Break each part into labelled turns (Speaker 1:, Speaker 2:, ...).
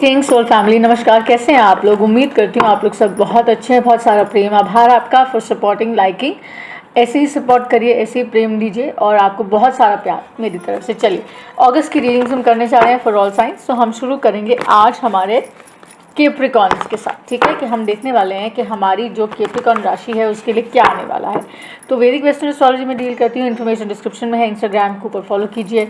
Speaker 1: Sting soul family, नमस्कार। कैसे हैं आप लोग? उम्मीद करती हूँ आप लोग सब बहुत अच्छे हैं। बहुत सारा प्रेम, आभार आपका फॉर सपोर्टिंग, लाइकिंग। ऐसे ही सपोर्ट करिए, ऐसे ही प्रेम दीजिए और आपको बहुत सारा प्यार मेरी तरफ से। चलिए, अगस्त की रीडिंग्स हम करने जा रहे हैं फॉर ऑल साइंस। तो हम शुरू करेंगे आज हमारे कैप्रिकॉर्न्स के साथ। ठीक है, कि हम देखने वाले हैं कि हमारी जो कैप्रिकॉर्न राशि है उसके लिए क्या आने वाला है। तो वैदिक वेस्टर्न एस्ट्रोलॉजी में डील करती हूँ, इन्फॉर्मेशन डिस्क्रिप्शन में है। इंस्टाग्राम के ऊपर फॉलो कीजिए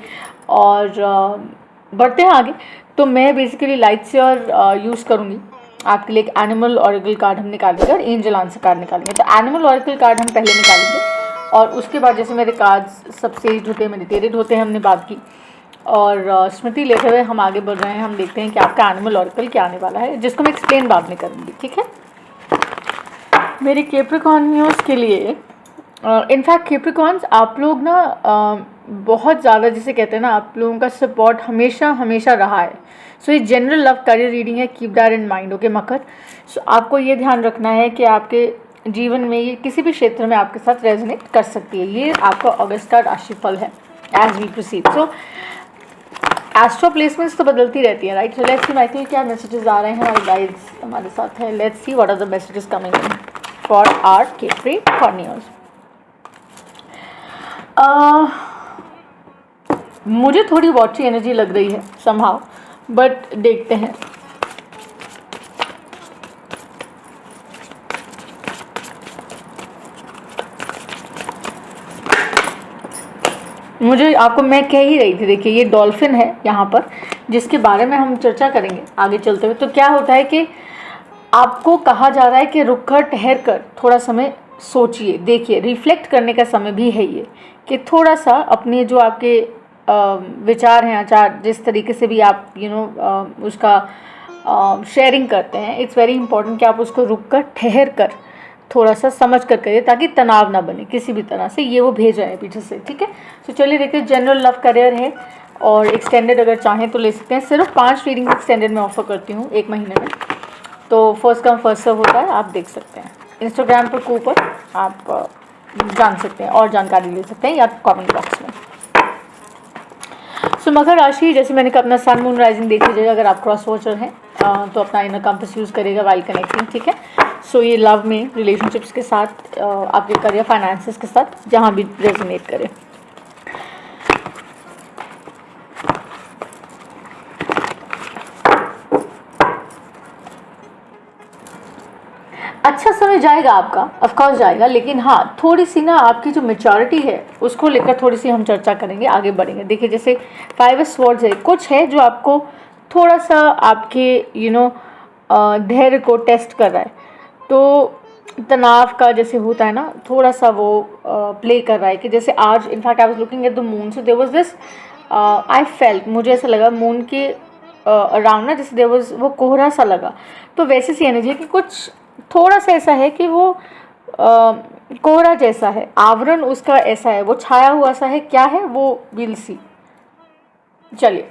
Speaker 1: और बढ़ते हैं आगे। तो मैं बेसिकली लाइट से और यूज़ करूँगी आपके लिए। एक एनिमल ऑरेकल कार्ड हम निकालेंगे और एंजल आंसर कार्ड निकालेंगे। तो एनिमल ऑरेकल कार्ड हम पहले निकालेंगे और उसके बाद जैसे मेरे कार्ड्स सब सेज्ड होते हैं, मेडिटेटेड होते हैं, हमने बात की और स्मृति लेते हुए हम आगे बढ़ रहे हैं। हम देखते हैं कि आपका एनिमल ऑरेकल क्या आने वाला है, जिसको मैं एक्सप्लेन बाद में करूँगी। ठीक है, मेरे कैप्रिकॉर्नियर्स के लिए इनफैक्ट कैप्रिकॉर्न्स आप लोग ना बहुत ज़्यादा जिसे कहते हैं ना, आप लोगों का सपोर्ट हमेशा हमेशा रहा है। सो ये जनरल लव करियर रीडिंग है, keep that in mind. Okay Makar, so आपको ये ध्यान रखना है कि आपके जीवन में ये किसी भी क्षेत्र में आपके साथ रेजोनेट कर सकती है। ये आपका अगस्त का राशिफल है as we proceed. So astro placements तो बदलती रहती है, right. So let's see Michael क्या मैसेजेस आ रहे हैं, हमारे गाइड्स हमारे साथ हैं। Let's see what are the messages coming in for our Capricornians. मुझे थोड़ी वॉची एनर्जी लग रही है समहाउ, बट देखते हैं। मुझे आपको मैं कह ही रही थी, देखिए ये डॉल्फिन है यहाँ पर, जिसके बारे में हम चर्चा करेंगे आगे चलते हुए। तो क्या होता है कि आपको कहा जा रहा है कि रुक कर, ठहर कर, थोड़ा समय सोचिए, देखिए, रिफ्लेक्ट करने का समय भी है ये, कि थोड़ा सा अपने जो आपके विचार हैं, आचार, जिस तरीके से भी आप उसका शेयरिंग करते हैं, इट्स वेरी इंपॉर्टेंट कि आप उसको रुक कर, ठहर कर, थोड़ा सा समझ कर करिए, ताकि तनाव ना बने किसी भी तरह से। ये वो भेज रहे हैं पीछे से। ठीक है, तो चलिए देखिए, जनरल लव करियर है और एक्सटेंडेड अगर चाहें तो ले सकते हैं। सिर्फ 5 रीडिंग एक्सटेंडेड में ऑफर करती हूँ 1 महीने में। तो फर्स्ट कम फर्स्ट सर्व होता है, आप देख सकते हैं। इंस्टाग्राम पर ऊपर आप जान सकते हैं और जानकारी ले सकते हैं या कमेंट बॉक्स में। सो मकर राशि, जैसे मैंने कहा, अपना सन मून राइजिंग देख लीजिएगा। अगर आप क्रॉस वॉचर हैं तो अपना इनर कंपास यूज़ करेगा वाइल कनेक्टिंग। ठीक है, सो ये लव में, रिलेशनशिप्स के साथ, आपके करियर, फाइनेंसेस के साथ, जहाँ भी रेजोनेट करे। अच्छा समय जाएगा आपका, ऑफकोर्स जाएगा, लेकिन हाँ, थोड़ी सी ना आपकी जो मैच्योरिटी है उसको लेकर थोड़ी सी हम चर्चा करेंगे, आगे बढ़ेंगे। देखिए, जैसे 5 स्वॉर्ड्स है, कुछ है जो आपको थोड़ा सा आपके धैर्य को टेस्ट कर रहा है। तो तनाव का जैसे होता है ना, थोड़ा सा वो प्ले कर रहा है। कि जैसे आज in fact I was looking at the moon, so there was this, I felt, मुझे ऐसा लगा मून के अराउंड ना, जैसे देयर वाज वो कोहरा सा लगा। तो वैसे सी एनर्जी है कि कुछ थोड़ा सा ऐसा है कि वो कोहरा जैसा है, आवरण उसका ऐसा है, वो छाया हुआ सा है। क्या है वो, विल सी। चलिए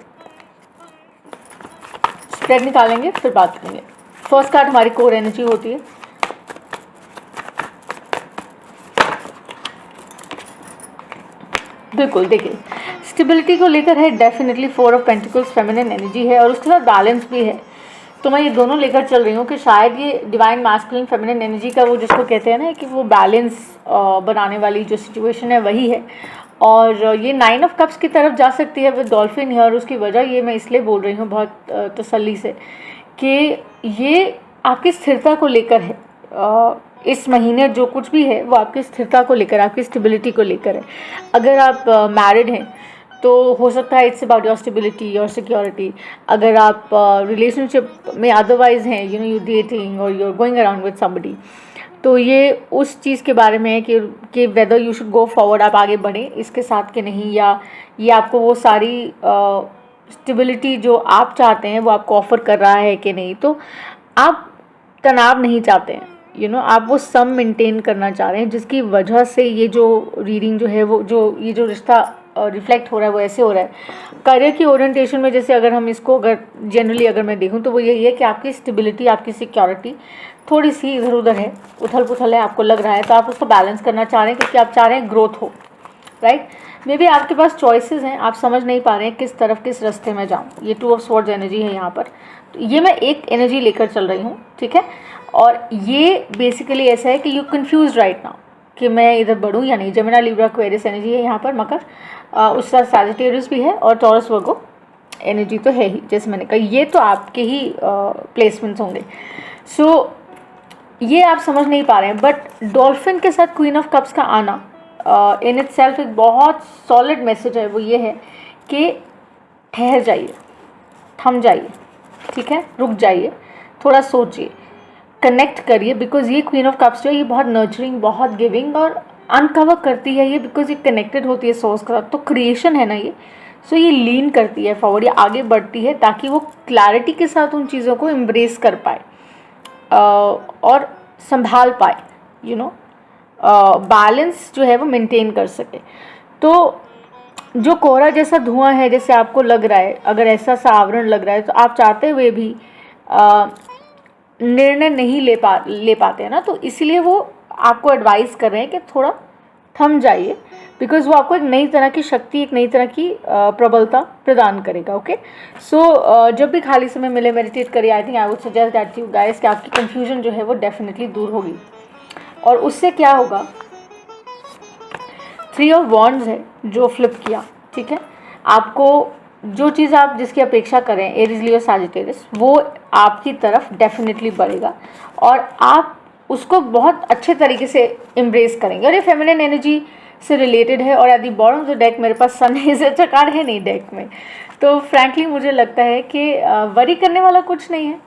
Speaker 1: स्प्रेड निकालेंगे, फिर बात करेंगे। फर्स्ट कार्ड हमारी कोर एनर्जी होती है। बिल्कुल, देखिए, स्टेबिलिटी को लेकर है definitely. 4 of pentacles feminine energy है और उसके साथ बैलेंस भी है। तो मैं ये दोनों लेकर चल रही हूँ कि शायद ये डिवाइन मैस्कुलिन फेमिनिन एनर्जी का वो जिसको कहते हैं ना, कि वो बैलेंस बनाने वाली जो सिचुएशन है वही है। और ये 9 ऑफ कप्स की तरफ जा सकती है विद डॉल्फिन है। और उसकी वजह ये मैं इसलिए बोल रही हूँ बहुत तसल्ली से, कि ये आपकी स्थिरता को लेकर है। इस महीने जो कुछ भी है वो आपकी स्थिरता को लेकर, आपकी स्टेबिलिटी को लेकर है। अगर आप मैरिड हैं तो हो सकता है it's about your stability, your security. अगर आप रिलेशनशिप में अदरवाइज हैं, यू डेटिंग और you are going around with somebody, तो ये उस चीज़ के बारे में है कि whether you should go forward, आप आगे बढ़ें इसके साथ कि नहीं, या ये आपको वो सारी स्टेबिलिटी जो आप चाहते हैं वो आपको ऑफर कर रहा है कि नहीं। तो आप तनाव नहीं चाहते हैं, आप वो सम मेंटेन करना चाह रहे हैं, जिसकी वजह से ये जो रीडिंग जो है वो ये जो रिश्ता रिफ्लेक्ट हो रहा है वो ऐसे हो रहा है। करियर की ओरिएंटेशन में जैसे अगर हम इसको जनरली अगर मैं देखूं तो वो यही है कि आपकी स्टेबिलिटी, आपकी सिक्योरिटी थोड़ी सी इधर उधर है, उथल पुथल है, आपको लग रहा है। तो आप उसको बैलेंस करना चाह रहे हैं, क्योंकि आप चाह रहे हैं ग्रोथ हो, राइट। मे बी आपके पास चॉइसेस हैं, आप समझ नहीं पा रहे हैं किस तरफ, किस रास्ते में जाऊँ। ये 2 ऑफ स्वॉर्ड्स एनर्जी है यहाँ पर। तो ये मैं एक एनर्जी लेकर चल रही हूँ, ठीक है। और ये बेसिकली ऐसा है कि यू कन्फ्यूज राइट नाउ कि मैं इधर बढ़ूँ या नहीं। जेमिनी लिब्रा एक्वेरियस एनर्जी है यहाँ पर, मकर, उसका सैजिटेरियस भी है और टॉरस वर्गो एनर्जी तो है ही। जैसे मैंने कहा ये तो आपके ही प्लेसमेंट्स होंगे। सो ये आप समझ नहीं पा रहे हैं, बट डॉल्फिन के साथ क्वीन ऑफ कप्स का आना इन इट सेल्फ एक बहुत सॉलिड मैसेज है। वो ये है कि ठहर जाइए, थम जाइए, ठीक है, रुक जाइए, थोड़ा सोचिए, कनेक्ट करिए। बिकॉज ये क्वीन ऑफ कप्स जो है ये बहुत नर्चरिंग, बहुत गिविंग और अनकवर करती है ये, बिकॉज ये कनेक्टेड होती है सोर्स के साथ। तो क्रिएशन है ना ये, सो ये लीन करती है फॉरवर्ड, ये आगे बढ़ती है ताकि वो क्लैरिटी के साथ उन चीज़ों को एम्ब्रेस कर पाए और संभाल पाए, यू नो, बैलेंस जो है वो मेंटेन कर सके। तो जो कोहरा जैसा धुआं है, जैसे आपको लग रहा है, अगर ऐसा सा आवरण लग रहा है, तो आप चाहते हुए भी निर्णय नहीं ले पाते हैं ना। तो इसलिए वो आपको एडवाइस कर रहे हैं कि थोड़ा थम जाइए, बिकॉज वो आपको एक नई तरह की शक्ति, एक नई तरह की प्रबलता प्रदान करेगा। ओके, सो जब भी खाली समय मिले मेडिटेट करिए। I think I would suggest that you guys कि आपकी कन्फ्यूजन जो है वो डेफिनेटली दूर होगी। और उससे क्या होगा, 3 ऑफ वॉन्ड्स है जो फ्लिप किया, ठीक है। आपको जो चीज़ आप जिसकी अपेक्षा करें, एरीज, लियो, सैजिटेरियस, वो आपकी तरफ डेफिनेटली बढ़ेगा और आप उसको बहुत अच्छे तरीके से एम्ब्रेस करेंगे। और ये फेमिनिन एनर्जी से रिलेटेड है। और यदि बॉटम ऑफ द डेक मेरे पास सन है, इसे अच्छा कार्ड है नहीं डेक में, तो फ्रैंकली मुझे लगता है कि वरी करने वाला कुछ नहीं है।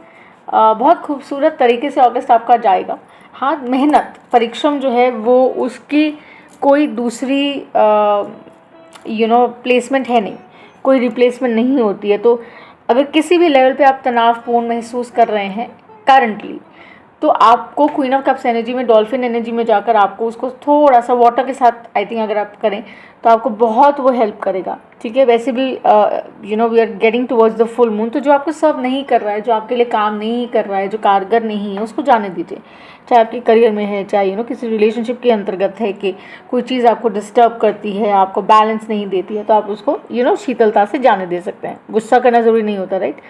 Speaker 1: बहुत खूबसूरत तरीके से अगस्त आपका जाएगा। हाँ, मेहनत, परिश्रम जो है वो उसकी कोई दूसरी प्लेसमेंट है नहीं, कोई रिप्लेसमेंट नहीं होती है। तो अगर किसी भी लेवल पे आप तनावपूर्ण महसूस कर रहे हैं करंटली, तो आपको क्वीन ऑफ कप्स एनर्जी में, डॉल्फिन एनर्जी में जाकर आपको उसको थोड़ा सा वाटर के साथ, आई थिंक अगर आप करें तो आपको बहुत वो हेल्प करेगा, ठीक है। वैसे भी we are getting towards the full moon, तो जो आपको सर्व नहीं कर रहा है, जो आपके लिए काम नहीं कर रहा है, जो कारगर नहीं है, उसको जाने दीजिए। चाहे आपके करियर में है, चाहे किसी रिलेशनशिप के अंतर्गत है कि कोई चीज़ आपको डिस्टर्ब करती है, आपको बैलेंस नहीं देती है, तो आप उसको शीतलता से जाने दे सकते हैं। गुस्सा करना ज़रूरी नहीं होता, राइट।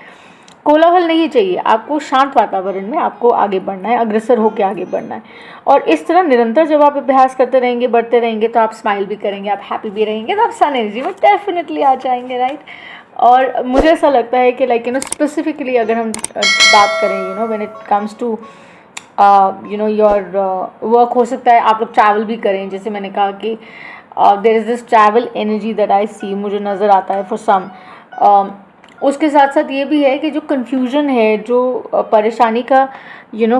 Speaker 1: कोलाहल नहीं चाहिए आपको, शांत वातावरण में आपको आगे बढ़ना है, अग्रसर होकर आगे बढ़ना है। और इस तरह निरंतर जब आप अभ्यास करते रहेंगे, बढ़ते रहेंगे, तो आप स्माइल भी करेंगे, आप हैप्पी भी रहेंगे, तो आप सन एनर्जी में डेफिनेटली आ जाएंगे, राइट। और मुझे ऐसा लगता है कि स्पेसिफिकली अगर हम बात करें when it comes to your work, हो सकता है आप लोग ट्रैवल भी करें। जैसे मैंने कहा कि there is this travel energy that I see, मुझे नज़र आता है फॉर सम। उसके साथ साथ ये भी है कि जो कन्फ्यूजन है, जो परेशानी का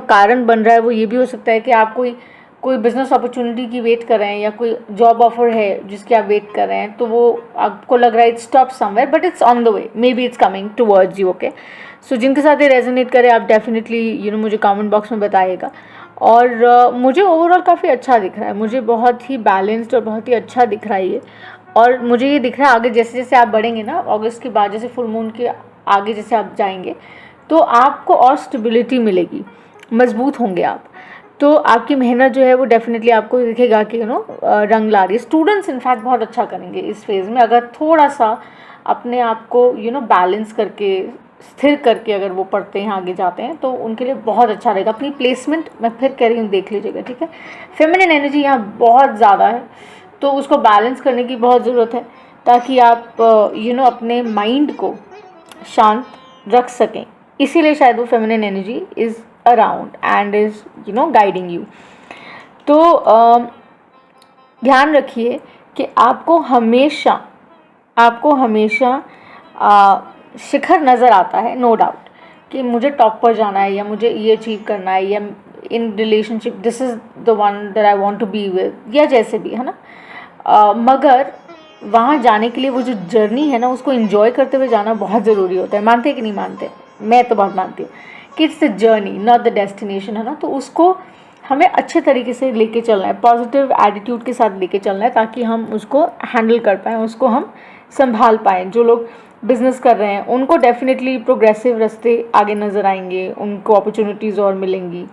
Speaker 1: कारण बन रहा है, वो ये भी हो सकता है कि आप कोई बिज़नेस अपॉर्चुनिटी की वेट कर रहे हैं, या कोई जॉब ऑफर है जिसकी आप वेट कर रहे हैं, तो वो आपको लग रहा है it's stop somewhere, but it's on the way, maybe it's coming towards you. Okay, so जिनके साथ ये रेजोनेट करे, आप डेफिनेटली मुझे कमेंट बॉक्स में बताइएगा। और मुझे ओवरऑल काफ़ी अच्छा दिख रहा है, मुझे बहुत ही बैलेंस्ड और बहुत ही अच्छा दिख रहा है ये। और मुझे ये दिख रहा है आगे जैसे जैसे आप बढ़ेंगे ना, अगस्त के बाद जैसे फुल मून के आगे जैसे आप जाएंगे, तो आपको और स्टेबिलिटी मिलेगी, मजबूत होंगे आप। तो आपकी मेहनत जो है वो डेफिनेटली आपको दिखेगा कि रंग ला रही है। स्टूडेंट्स इनफैक्ट बहुत अच्छा करेंगे इस फेज़ में, अगर थोड़ा सा अपने आप को बैलेंस करके, स्थिर करके अगर वो पढ़ते हैं, आगे जाते हैं, तो उनके लिए बहुत अच्छा रहेगा। अपनी प्लेसमेंट मैं फिर कह रही हूँ, देख लीजिएगा, ठीक है। फेमिनिन एनर्जी यहाँ बहुत ज़्यादा है, तो उसको बैलेंस करने की बहुत ज़रूरत है, ताकि आप अपने माइंड को शांत रख सकें। इसीलिए शायद वो feminine energy is around and is guiding you. तो ध्यान रखिए कि आपको हमेशा शिखर नज़र आता है, नो डाउट, कि मुझे टॉप पर जाना है, या मुझे ये अचीव करना है, या in relationship this is the one that I want to be with, या जैसे भी है ना। मगर वहाँ जाने के लिए वो जो जर्नी है ना, उसको एंजॉय करते हुए जाना बहुत ज़रूरी होता है। मानते हैं कि नहीं मानते? मैं तो बहुत मानती हूँ कि it's the journey not the destination, है ना। तो उसको हमें अच्छे तरीके से लेके चलना है, पॉजिटिव एटीट्यूड के साथ लेके चलना है, ताकि हम उसको हैंडल कर पाएँ, उसको हम संभाल पाएँ। जो लोग बिज़नेस कर रहे हैं उनको डेफिनेटली प्रोग्रेसिव रास्ते आगे नज़र आएंगे, उनको अपॉर्चुनिटीज़ और मिलेंगी।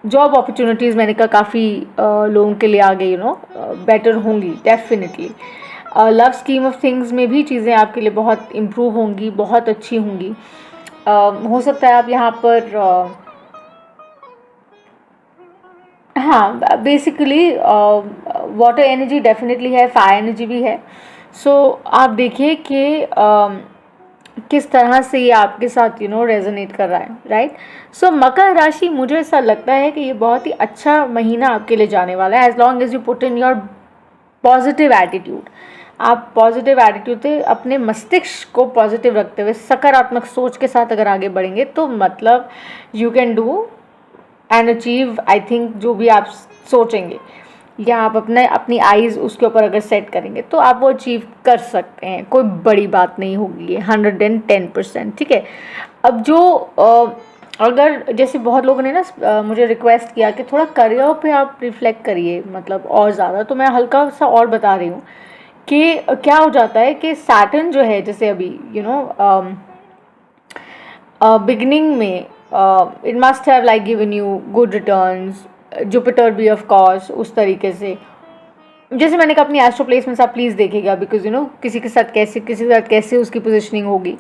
Speaker 1: जॉब अपॉर्चुनिटीज़ मैंने कहा काफ़ी लोगों के लिए आगे बेटर होंगी definitely. Love scheme of things में भी चीज़ें आपके लिए बहुत इम्प्रूव होंगी, बहुत अच्छी होंगी। हो सकता है आप यहाँ पर हाँ बेसिकली वाटर एनर्जी डेफिनेटली है, फायर एनर्जी भी है। सो आप देखिए कि किस तरह से ये आपके साथ रेजोनेट कर रहा है, राइट। सो मकर राशि, मुझे ऐसा लगता है कि ये बहुत ही अच्छा महीना आपके लिए जाने वाला है, as long as you put in your positive attitude. आप पॉजिटिव एटीट्यूड से अपने मस्तिष्क को पॉजिटिव रखते हुए सकारात्मक सोच के साथ अगर आगे बढ़ेंगे तो मतलब you can do and achieve, I think, जो भी आप सोचेंगे या आप अपनी आइज़ उसके ऊपर अगर सेट करेंगे तो आप वो अचीव कर सकते हैं। कोई बड़ी बात नहीं होगी ये, 110%, ठीक है। अब जो अगर जैसे बहुत लोगों ने ना मुझे रिक्वेस्ट किया कि थोड़ा करियर पे आप रिफ्लेक्ट करिए, मतलब और ज़्यादा, तो मैं हल्का सा और बता रही हूँ कि क्या हो जाता है कि सैटर्न जो है, जैसे अभी बिगिनिंग में it must have like given you good returns, Jupiter भी ऑफ कोर्स उस तरीके से, जैसे मैंने कहा अपनी एस्ट्रो प्लेसमेंट्स आप प्लीज़ देखिएगा, बिकॉज किसी के साथ कैसे उसकी पोजिशनिंग होगी।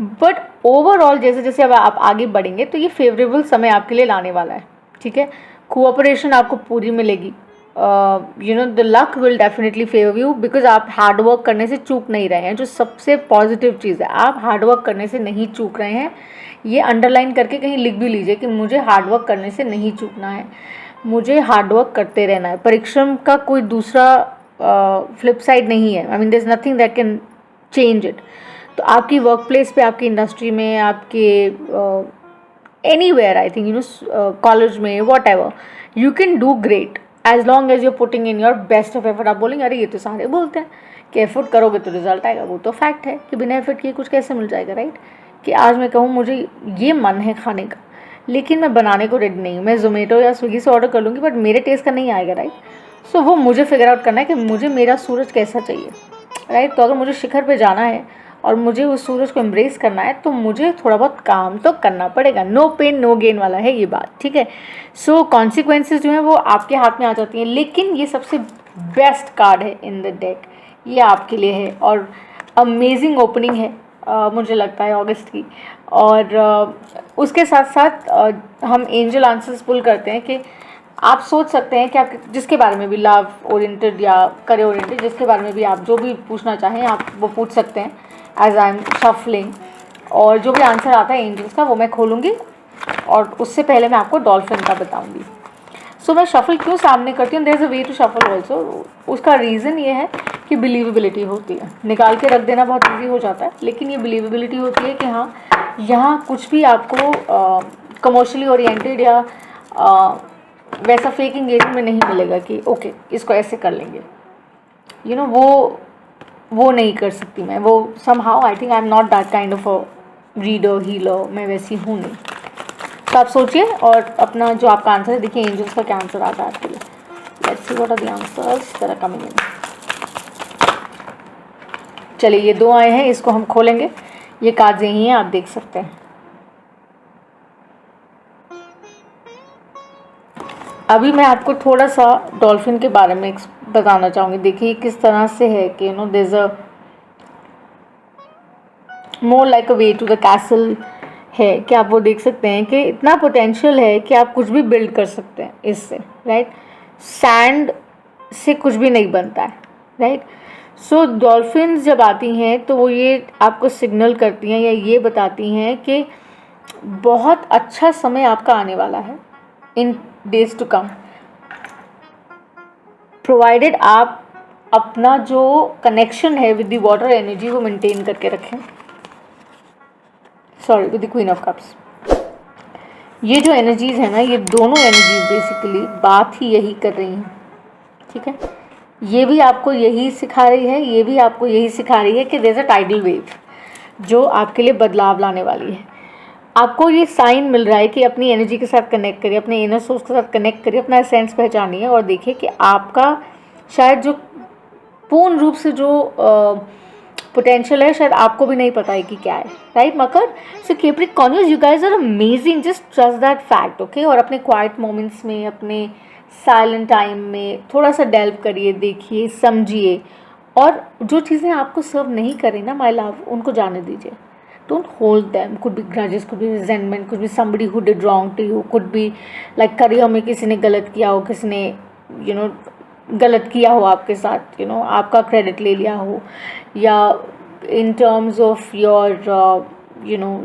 Speaker 1: बट ओवरऑल जैसे जैसे अब आप आगे बढ़ेंगे तो ये फेवरेबल समय आपके लिए लाने वाला है, ठीक है। कोऑपरेशन आपको पूरी मिलेगी, the luck will definitely favour you, because आप हार्ड वर्क करने से चूक नहीं रहे हैं, जो सबसे पॉजिटिव चीज़ है। आप हार्ड वर्क करने से नहीं चूक रहे हैं, ये अंडरलाइन करके कहीं लिख भी लीजिए कि मुझे हार्ड वर्क करने से नहीं चूकना है, मुझे हार्ड वर्क करते रहना है। परिश्रम का कोई दूसरा फ्लिप साइड नहीं है, I mean there is nothing that can change it. तो आपकी वर्क प्लेस पे, आपकी इंडस्ट्री में, आपके एनीवेयर, आई थिंक कॉलेज में, whatever, you can do great as long as you putting in your best of effort. आप बोलेंगे अरे ये तो सारे बोलते हैं कि एफर्ट करोगे तो रिजल्ट आएगा, वो तो फैक्ट है कि बिना एफर्ट किए कुछ कैसे मिल जाएगा, राइट। कि आज मैं कहूँ मुझे ये मन है खाने का, लेकिन मैं बनाने को रेडी नहीं हूँ, मैं जोमेटो या स्विगी से ऑर्डर कर लूँगी, बट मेरे टेस्ट का नहीं आएगा, राइट। सो वो मुझे फिगर आउट करना है कि मुझे मेरा सूरज कैसा चाहिए, राइट। तो अगर मुझे शिखर पे जाना है और मुझे उस सूरज को एम्ब्रेस करना है तो मुझे थोड़ा बहुत काम तो करना पड़ेगा। नो पेन नो गेन वाला है ये बात, ठीक है। सो कॉन्सिक्वेंसेज जो हैं वो आपके हाथ में आ जाती हैं, लेकिन ये सबसे बेस्ट कार्ड है इन द डेक, ये आपके लिए है और अमेजिंग ओपनिंग है मुझे लगता है अगस्त की। और उसके साथ साथ हम एंजल आंसर्स पुल करते हैं कि आप सोच सकते हैं कि आप जिसके बारे में भी, लव ओरिएंटेड या करियर ओरिएंटेड, जिसके बारे में भी आप जो भी पूछना चाहें आप वो पूछ सकते हैं एज आई एम शफलिंग। और जो भी आंसर आता है एंजल्स का वो मैं खोलूँगी और उससे पहले मैं आपको डॉल्फिन का बताऊँगी। सो मैं शफल क्यों सामने करती हूँ, there is a way to shuffle also. उसका रीज़न ये है कि बिलीवेबिलिटी होती है, निकाल के रख देना बहुत ईजी हो जाता है, लेकिन ये बिलीवेबिलिटी होती है कि हाँ यहाँ कुछ भी आपको कमर्शियली ओरिएंटेड या वैसा फेक एंगेजमेंट में नहीं मिलेगा कि ओके इसको ऐसे कर लेंगे, वो नहीं कर सकती मैं, वो somehow I think I am not that kind of a reader healer, मैं वैसी हूँ नहीं। तो आप सोचिए और अपना जो आपका आंसर है देखिए एंजल्स का क्या आंसर आता है आपके लिए। Let's see what are the answers that are coming in. चलिए ये दो आए हैं, इसको हम खोलेंगे, ये कार्ड्स यही हैं, आप देख सकते हैं। अभी मैं आपको थोड़ा सा डॉल्फिन के बारे में बताना चाहूँगी। देखिए किस तरह से है कि there is a more like a way to the castle है कि आप वो देख सकते हैं कि इतना पोटेंशियल है कि आप कुछ भी बिल्ड कर सकते हैं इससे, राइट। सैंड से कुछ भी नहीं बनता है, राइट। सो डॉल्फिन्स जब आती हैं तो वो ये आपको सिग्नल करती हैं या ये बताती हैं कि बहुत अच्छा समय आपका आने वाला है इन डेज टू कम, प्रोवाइडेड आप अपना जो कनेक्शन है विद द वाटर एनर्जी वो मेंटेन करके रखें। Sorry, with the queen of cups. ये जो एनर्जीज है ना, ये दोनों एनर्जीज बेसिकली बात ही यही कर रही हैं, ठीक है। ये भी आपको यही सिखा रही है, ये भी आपको यही सिखा रही है कि there is a tidal wave जो आपके लिए बदलाव लाने वाली है। आपको ये साइन मिल रहा है कि अपनी एनर्जी के साथ कनेक्ट करिए, अपने इनर सोर्स के साथ कनेक्ट करिए, अपना एसेंस पहचानिए और देखिए कि आपका शायद जो पूर्ण रूप से जो पोटेंशियल है शायद आपको भी नहीं पता है कि क्या है, right Makar. So Capricornians, you guys are amazing, just trust that fact, okay. और अपने क्वाइट मोमेंट्स में, अपने साइलेंट टाइम में थोड़ा सा डेल्व करिए, देखिए, समझिए, और जो चीज़ें आपको सर्व नहीं करें ना माय लव, उनको जाने दीजिए। don't hold them. Could be grudges, could be resentment, could be somebody who did wrong to you, could be like career में किसी ने गलत किया हो, किसी ने गलत किया हो आपके साथ, आपका क्रेडिट ले लिया हो, या in terms of your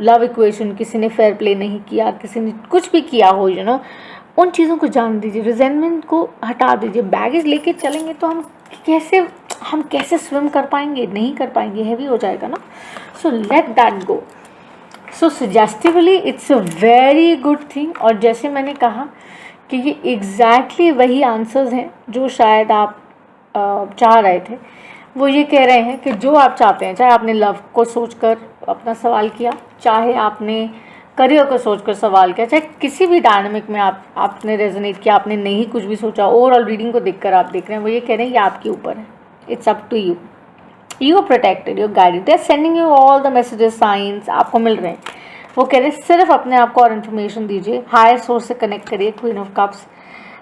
Speaker 1: love equation किसी ने फेयर प्ले नहीं किया, किसी ने कुछ भी किया हो, उन चीज़ों को जान दीजिए, रिजेंटमेंट को हटा दीजिए। बैगेज लेके चलेंगे तो हम कैसे स्विम कर पाएंगे? नहीं कर पाएंगे, हैवी हो जाएगा ना। So let that go. So suggestively it's a very good thing. और जैसे मैंने कहा कि ये एग्जैक्टली वही आंसर्स हैं जो शायद आप चाह रहे थे। वो ये कह रहे हैं कि जो आप चाहते हैं, चाहे आपने लव को सोचकर अपना सवाल किया, चाहे आपने करियर को सोचकर सवाल किया, चाहे किसी भी डायनामिक में आपने रेजोनेट किया, आपने नहीं कुछ भी सोचा, ओवरऑल रीडिंग को देखकर आप देख रहे हैं, वो ये कह रहे हैं ये आपके ऊपर है। It's up to you. You are protected, you are guided, they are sending you all the messages, signs आपको मिल रहे हैं। वो कह रहे हैं सिर्फ अपने आप को और इन्फॉर्मेशन दीजिए, हायर सोर्स से कनेक्ट करिए। Queen of cups,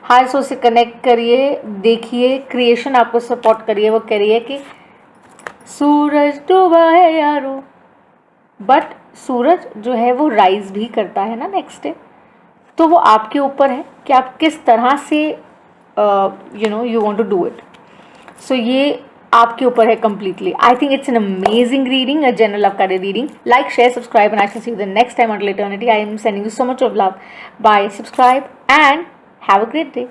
Speaker 1: higher source से कनेक्ट करिए, देखिए क्रिएशन आपको सपोर्ट करिए। वो कह रही है कि सूरज डूबा है यारो, बट सूरज जो है वो राइज भी करता है ना नेक्स्ट डे। तो वो आपके ऊपर है कि आप किस तरह से you want to do it. So ये आपके ऊपर है completely. I think it's an amazing reading, a general love card reading. Like, share, subscribe, and I shall see you the next time until eternity. I am sending you so much of love. Bye, subscribe, and have a great day.